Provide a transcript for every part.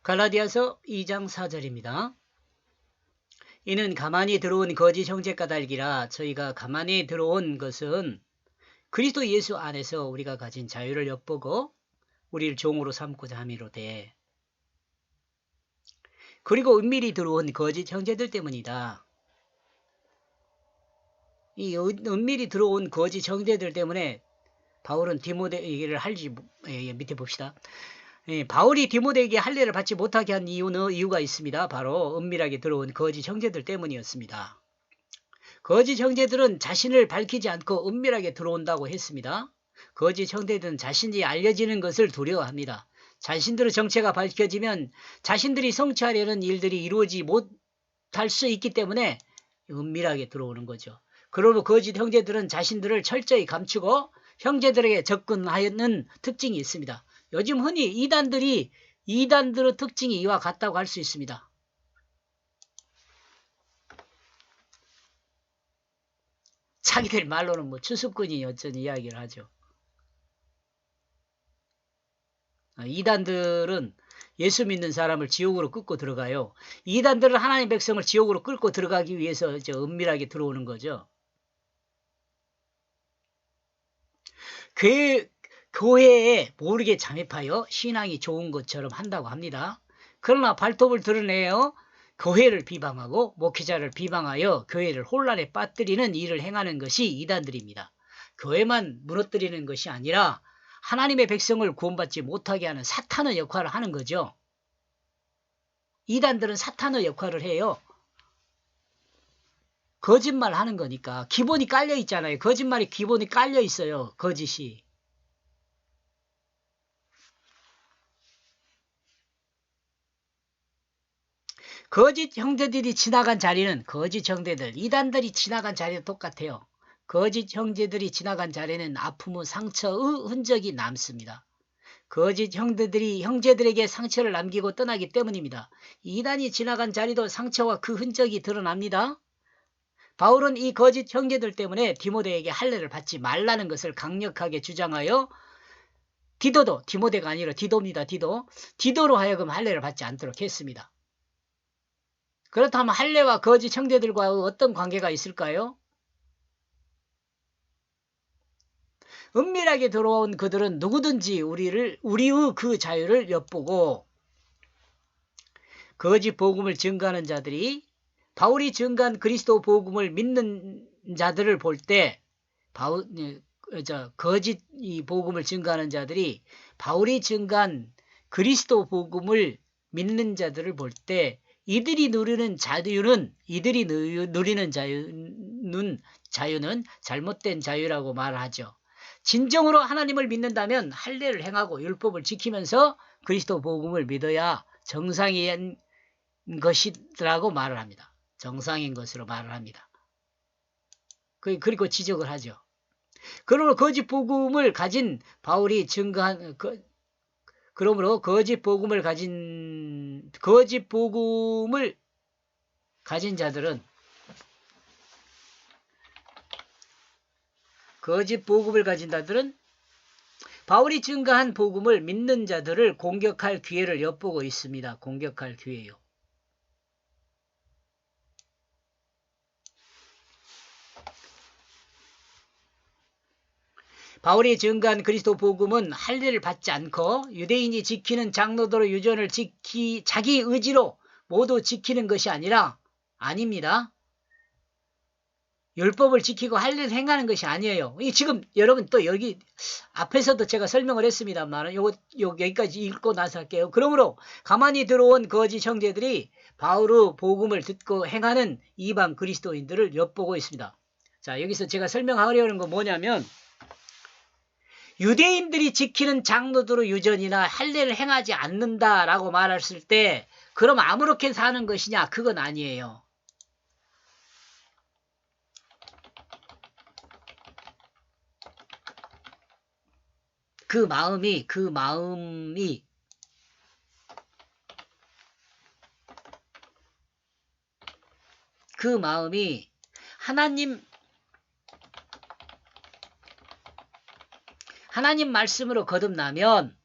갈라디아서 2장 4절입니다. 이는 가만히 들어온 거짓 형제 까닭이라 저희가 가만히 들어온 것은 그리스도 예수 안에서 우리가 가진 자유를 엿보고 우리를 종으로 삼고자 함이로되 그리고 은밀히 들어온 거짓 형제들 때문이다. 이 은밀히 들어온 거짓 형제들 때문에 바울은 디모데 얘기를 할지 밑에 봅시다. 바울이 디모데에게 할례를 받지 못하게 한 이유가 있습니다. 바로 은밀하게 들어온 거짓 형제들 때문이었습니다. 거짓 형제들은 자신을 밝히지 않고 은밀하게 들어온다고 했습니다. 거짓 형제들은 자신이 알려지는 것을 두려워합니다. 자신들의 정체가 밝혀지면 자신들이 성취하려는 일들이 이루어지지 못할 수 있기 때문에 은밀하게 들어오는 거죠. 그러므로 거짓 형제들은 자신들을 철저히 감추고 형제들에게 접근하는 특징이 있습니다. 요즘 흔히 이단들의 특징이 이와 같다고 할 수 있습니다. 자기들 말로는 뭐 추수꾼이 어쩐 이야기를 하죠. 이단들은 예수 믿는 사람을 지옥으로 끌고 들어가요. 이단들은 하나님의 백성을 지옥으로 끌고 들어가기 위해서 은밀하게 들어오는 거죠. 교회에 모르게 잠입하여 신앙이 좋은 것처럼 한다고 합니다. 그러나 발톱을 드러내어 교회를 비방하고 목회자를 비방하여 교회를 혼란에 빠뜨리는 일을 행하는 것이 이단들입니다. 교회만 무너뜨리는 것이 아니라 하나님의 백성을 구원받지 못하게 하는 사탄의 역할을 하는 거죠. 이단들은 사탄의 역할을 해요. 거짓말 하는 거니까. 기본이 깔려 있잖아요. 거짓말이 기본이 깔려 있어요. 거짓이. 거짓 형제들이 지나간 자리는 거짓 형제들, 이단들이 지나간 자리도 똑같아요. 거짓 형제들이 지나간 자리는 아픔의 상처의 흔적이 남습니다. 거짓 형제들에게 상처를 남기고 떠나기 때문입니다. 이단이 지나간 자리도 상처와 그 흔적이 드러납니다. 바울은 이 거짓 형제들 때문에 디모데에게 할례를 받지 말라는 것을 강력하게 주장하여 디도도, 디모데가 아니라 디도입니다. 디도로 하여금 할례를 받지 않도록 했습니다. 그렇다면 할례와 거짓 형제들과 어떤 관계가 있을까요? 은밀하게 들어온 그들은 누구든지 우리의 그 자유를 엿보고 거짓 복음을 증거하는 자들이 바울이 증거한 그리스도 복음을 믿는 자들을 볼 때 거짓 이 복음을 증거하는 자들이 바울이 증거한 그리스도 복음을 믿는 자들을 볼 때 이들이 누리는 자유는 잘못된 자유라고 말하죠. 진정으로 하나님을 믿는다면 할례를 행하고 율법을 지키면서 그리스도 복음을 믿어야 정상인 것이라고 말을 합니다. 정상인 것으로 말을 합니다. 그리고 지적을 하죠. 그러므로 거짓 복음을 가진 바울이 증거한 그러므로 거짓 복음을 가진 자들은 바울이 증거한 복음을 믿는 자들을 공격할 기회를 엿보고 있습니다. 공격할 기회요. 바울이 증거한 그리스도 복음은 할례를 받지 않고 유대인이 지키는 장로들의 유전을 자기 의지로 모두 지키는 것이 아닙니다. 율법을 지키고 할례를 행하는 것이 아니에요. 지금 여러분 또 여기 앞에서도 제가 설명을 했습니다만 여기까지 읽고 나서 할게요. 그러므로 가만히 들어온 거짓 형제들이 바울의 복음을 듣고 행하는 이방 그리스도인들을 엿보고 있습니다. 자, 여기서 제가 설명하려는 건 뭐냐면 유대인들이 지키는 장로들의 유전이나 할례를 행하지 않는다라고 말했을 때 그럼 아무렇게 사는 것이냐? 그건 아니에요. 그 마음이 하나님 말씀으로 거듭나면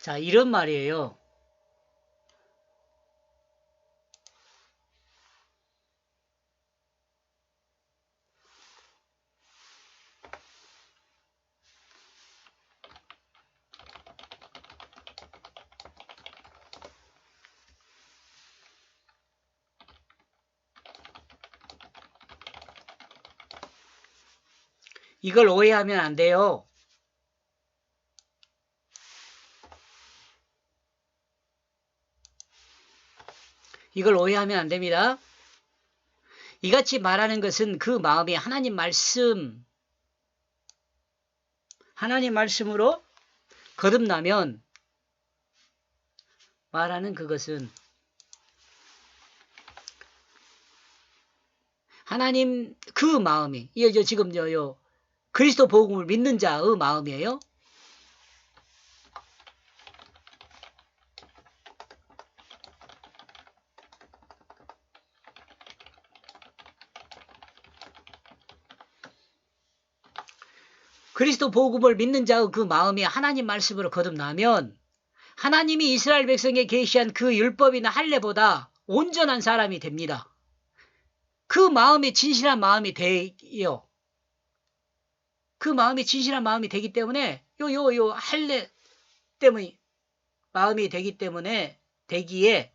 자, 이런 말이에요. 이걸 오해하면 안 돼요. 이걸 오해하면 안 됩니다. 이같이 말하는 것은 그 마음이 하나님 말씀으로 거듭나면 말하는 그것은 하나님 그 마음이 지금 그리스도 복음을 믿는 자의 마음이에요. 그리스도 복음을 믿는 자의 그 마음이 하나님 말씀으로 거듭나면 하나님이 이스라엘 백성에 계시한 그 율법이나 할례보다 온전한 사람이 됩니다. 그 마음이 진실한 마음이 돼요. 그 마음이 진실한 마음이 되기 때문에 할례 때문에 마음이 되기 때문에 되기에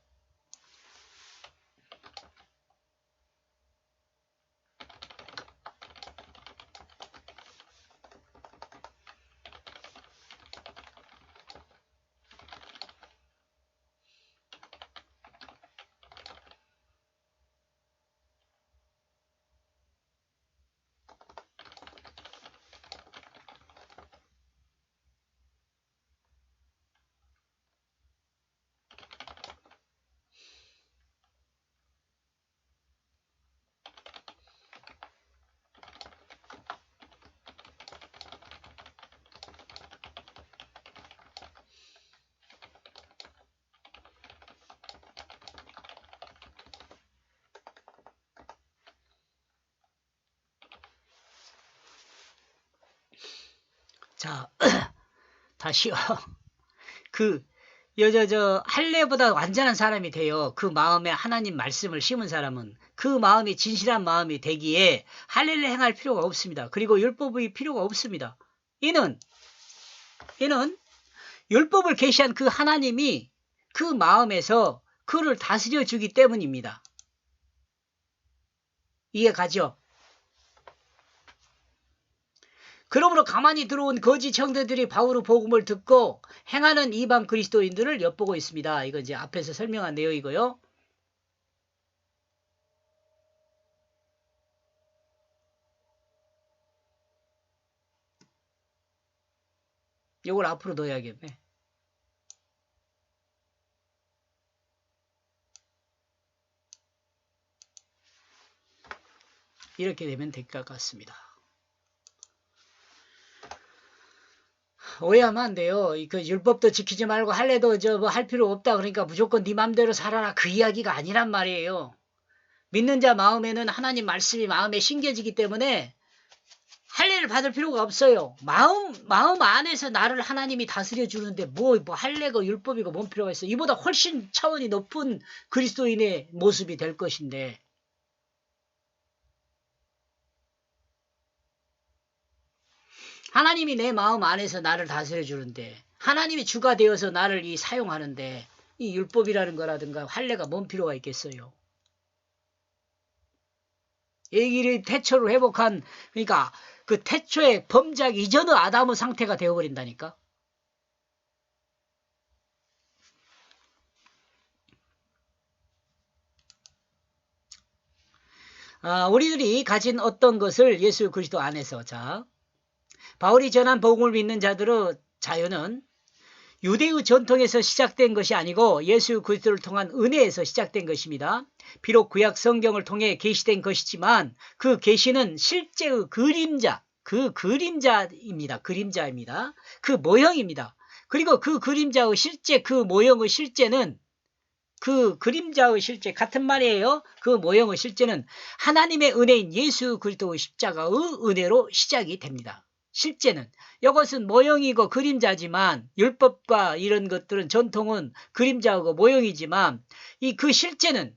자 다시요. 할례보다 완전한 사람이 돼요. 그 마음에 하나님 말씀을 심은 사람은 그 마음이 진실한 마음이 되기에 할례를 행할 필요가 없습니다. 그리고 율법의 필요가 없습니다. 이는 율법을 계시한 그 하나님이 그 마음에서 그를 다스려 주기 때문입니다. 이해가죠? 그러므로 가만히 들어온 거짓 형제들이 바울의 복음을 듣고 행하는 이방 그리스도인들을 엿보고 있습니다. 이거 이제 앞에서 설명한 내용이고요. 이걸 앞으로 넣어야겠네. 이렇게 되면 될 것 같습니다. 오해하면 안 돼요. 그 율법도 지키지 말고 할례도 할 필요 없다. 그러니까 무조건 네 맘대로 살아라. 그 이야기가 아니란 말이에요. 믿는 자 마음에는 하나님 말씀이 마음에 심겨지기 때문에 할례를 받을 필요가 없어요. 마음 안에서 나를 하나님이 다스려 주는데 뭐 할례고 율법이고 뭔 필요가 있어. 이보다 훨씬 차원이 높은 그리스도인의 모습이 될 것인데 하나님이 내 마음 안에서 나를 다스려 주는데 하나님이 주가 되어서 나를 사용하는데 이 율법이라는 거라든가 할례가 뭔 필요가 있겠어요. 얘기를 태초로 회복한 그러니까 그 태초의 범죄 이전의 아담의 상태가 되어버린다니까. 우리들이 가진 어떤 것을 예수 그리스도 안에서 바울이 전한 복음을 믿는 자들의 자유는 유대의 전통에서 시작된 것이 아니고 예수 그리스도를 통한 은혜에서 시작된 것입니다. 비록 구약 성경을 통해 계시된 것이지만 그 계시는 실제의 그림자입니다. 그 모형입니다. 그리고 그 그림자의 실제 그 모형의 실제는 그 그림자의 실제 같은 말이에요. 그 모형의 실제는 하나님의 은혜인 예수 그리스도의 십자가의 은혜로 시작이 됩니다. 실제는. 이것은 모형이고 그림자지만 율법과 이런 것들은 전통은 그림자하고 모형이지만 이 그 실제는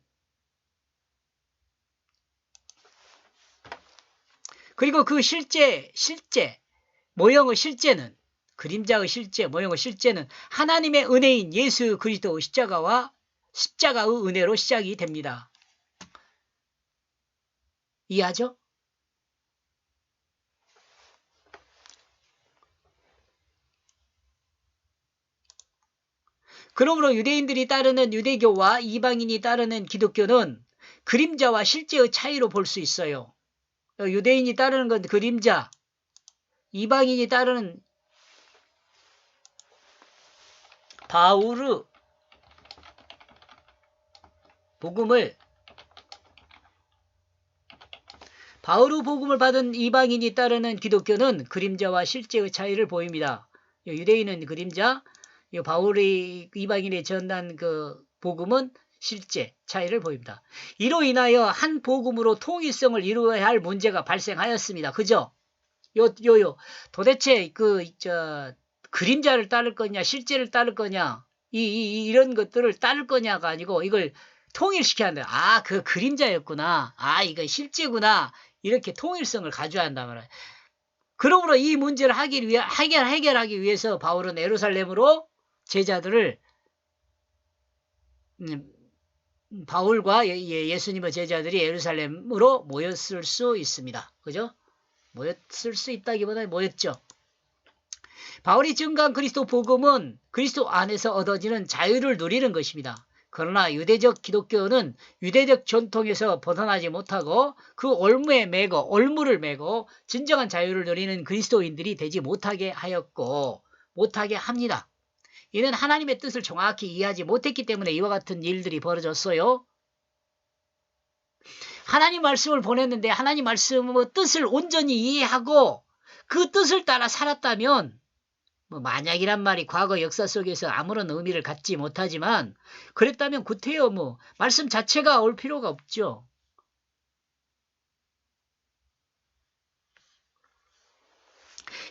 그리고 그 실제 모형의 실제는 그림자의 실제 모형의 실제는 하나님의 은혜인 예수 그리스도의 십자가의 은혜로 시작이 됩니다. 이해하죠? 그러므로 유대인들이 따르는 유대교와 이방인이 따르는 기독교는 그림자와 실제의 차이로 볼 수 있어요. 유대인이 따르는 건 그림자, 이방인이 따르는 바울의 복음을 받은 이방인이 따르는 기독교는 그림자와 실제의 차이를 보입니다. 유대인은 그림자, 바울이 이방인에 전한 그 복음은 실제 차이를 보입니다. 이로 인하여 한 복음으로 통일성을 이루어야 할 문제가 발생하였습니다. 그죠? 도대체 그림자를 따를 거냐, 실제를 따를 거냐, 이런 것들을 따를 거냐가 아니고 이걸 통일시켜야 한다. 아, 그 그림자였구나. 아, 이거 실제구나. 이렇게 통일성을 가져야 한단 말이에요. 그러므로 이 문제를 해결하기 위해서 바울은 예루살렘으로 제자들을 바울과 예수님의 제자들이 예루살렘으로 모였을 수 있습니다. 그죠? 모였을 수 있다기보다 모였죠. 바울이 증거한 그리스도 복음은 그리스도 안에서 얻어지는 자유를 누리는 것입니다. 그러나 유대적 기독교는 유대적 전통에서 벗어나지 못하고 그 올무를 메고 진정한 자유를 누리는 그리스도인들이 되지 못하게 합니다. 이는 하나님의 뜻을 정확히 이해하지 못했기 때문에 이와 같은 일들이 벌어졌어요. 하나님 말씀을 보냈는데 하나님 말씀의 뜻을 온전히 이해하고 그 뜻을 따라 살았다면 만약이란 말이 과거 역사 속에서 아무런 의미를 갖지 못하지만 그랬다면 구태여 말씀 자체가 올 필요가 없죠.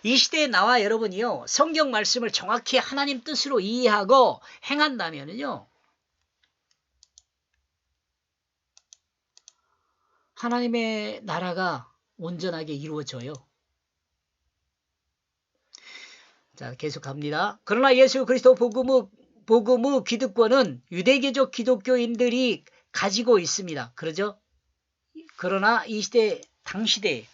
이 시대에 나와 여러분이요 성경 말씀을 정확히 하나님 뜻으로 이해하고 행한다면요 하나님의 나라가 온전하게 이루어져요. 자, 계속 갑니다. 그러나 예수 그리스도 복음의 기득권은 유대교적 기독교인들이 가지고 있습니다. 그러죠? 그러나 이 시대, 당시대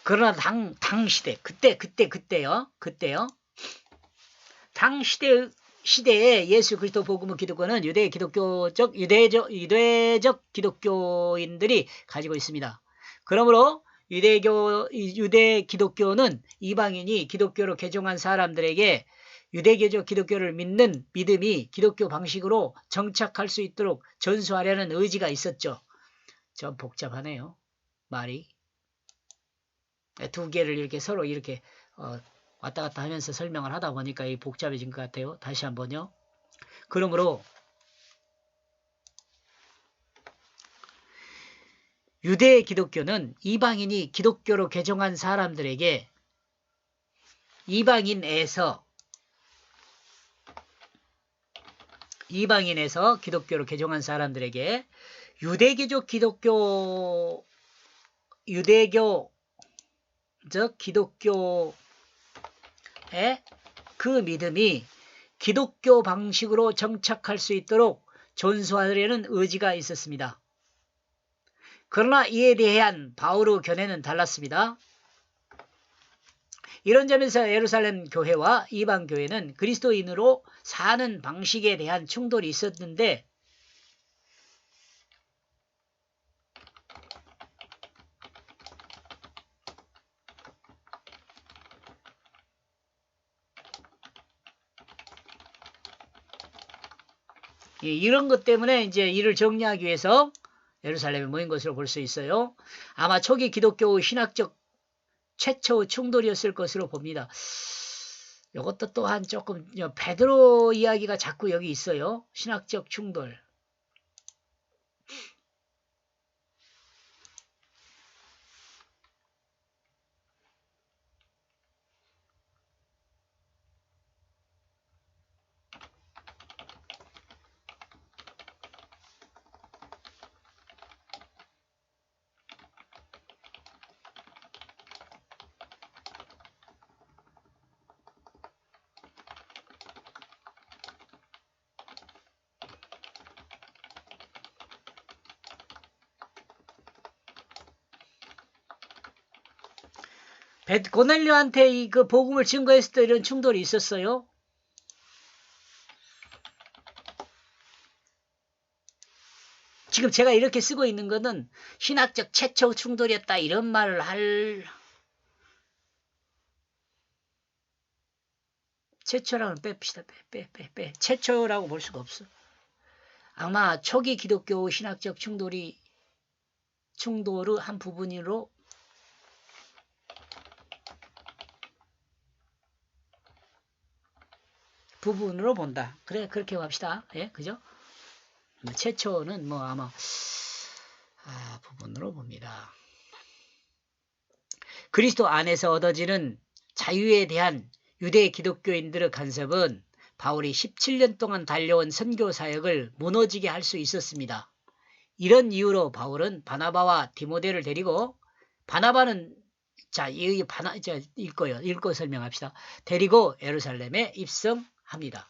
그러나 당시대 그때요. 당시대에 예수 그리스도 복음의 기독권은 유대적 기독교인들이 가지고 있습니다. 그러므로 유대 기독교는 이방인이 기독교로 개종한 사람들에게 유대교적 기독교를 믿는 믿음이 기독교 방식으로 정착할 수 있도록 전수하려는 의지가 있었죠. 좀 복잡하네요. 말이. 두 개를 이렇게 서로 이렇게 왔다 갔다 하면서 설명을 하다 보니까 복잡해진 것 같아요. 다시 한번요. 그러므로 유대 기독교는 이방인이 기독교로 개종한 사람들에게 이방인에서 기독교로 개종한 사람들에게 유대교적 기독교의 그 믿음이 기독교 방식으로 정착할 수 있도록 존수하려는 의지가 있었습니다. 그러나 이에 대한 바울의 견해는 달랐습니다. 이런 점에서 예루살렘 교회와 이방 교회는 그리스도인으로 사는 방식에 대한 충돌이 있었는데 이런 것 때문에 이제 이를 정리하기 위해서 예루살렘에 모인 것으로 볼 수 있어요. 아마 초기 기독교 신학적 최초의 충돌이었을 것으로 봅니다. 이것도 또한 조금 베드로 이야기가 자꾸 여기 있어요. 신학적 충돌. 고넬료한테 그 복음을 증거했을 때 이런 충돌이 있었어요. 지금 제가 이렇게 쓰고 있는 거는 신학적 최초 충돌이었다 이런 말을 할 최초라고는 뺍시다. 빼. 최초라고 볼 수가 없어. 아마 초기 기독교 신학적 충돌의 한 부분으로 본다. 그래 그렇게 합시다. 예, 그죠? 최초는 뭐 아마 부분으로 봅니다. 그리스도 안에서 얻어지는 자유에 대한 유대 기독교인들의 간섭은 바울이 17년 동안 달려온 선교 사역을 무너지게 할 수 있었습니다. 이런 이유로 바울은 바나바와 디모데를 데리고 바나바는 읽고 설명합시다. 데리고 예루살렘에 입성합니다.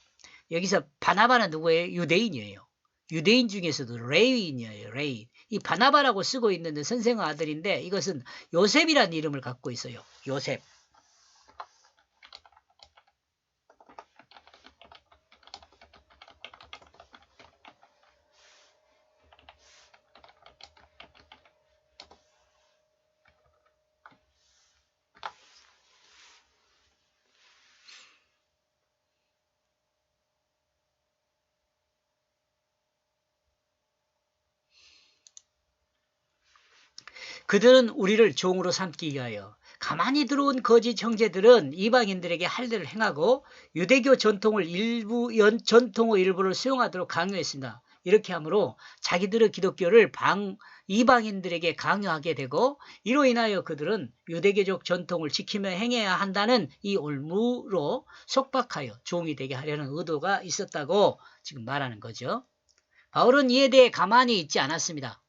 여기서 바나바는 누구예요? 유대인이에요. 유대인 중에서도 레위인이에요. 레위. 이 바나바라고 쓰고 있는 선생의 아들인데 이것은 요셉이라는 이름을 갖고 있어요. 요셉. 그들은 우리를 종으로 삼기 위하여 가만히 들어온 거짓 형제들은 이방인들에게 할례를 행하고 유대교 전통의 일부를 수용하도록 강요했습니다. 이렇게 하므로 자기들의 기독교를 이방인들에게 강요하게 되고 이로 인하여 그들은 유대교적 전통을 지키며 행해야 한다는 이 올무로 속박하여 종이 되게 하려는 의도가 있었다고 지금 말하는 거죠. 바울은 이에 대해 가만히 있지 않았습니다.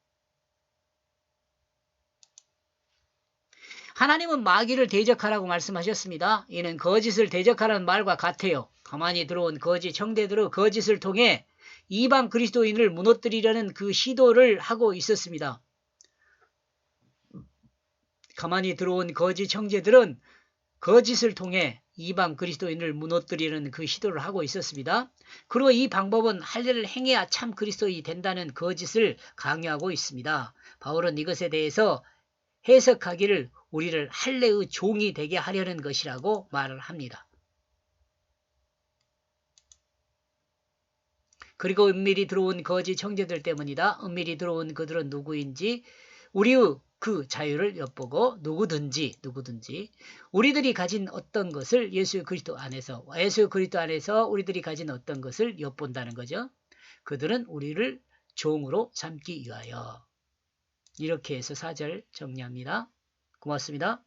하나님은 마귀를 대적하라고 말씀하셨습니다. 이는 거짓을 대적하라는 말과 같아요. 가만히 들어온 거짓 형제들의 거짓을 통해 이방 그리스도인을 무너뜨리려는 그 시도를 하고 있었습니다. 가만히 들어온 거짓 형제들은 거짓을 통해 이방 그리스도인을 무너뜨리려는 그 시도를 하고 있었습니다. 그리고 이 방법은 할례를 행해야 참 그리스도인이 된다는 거짓을 강요하고 있습니다. 바울은 이것에 대해서 해석하기를 우리를 할례의 종이 되게 하려는 것이라고 말을 합니다. 그리고 은밀히 들어온 거짓 형제들 때문이다. 은밀히 들어온 그들은 누구인지 우리의 그 자유를 엿보고 누구든지 우리들이 가진 어떤 것을 예수 그리스도 안에서 우리들이 가진 어떤 것을 엿본다는 거죠. 그들은 우리를 종으로 삼기 위하여. 이렇게 해서 4절 정리합니다. 고맙습니다.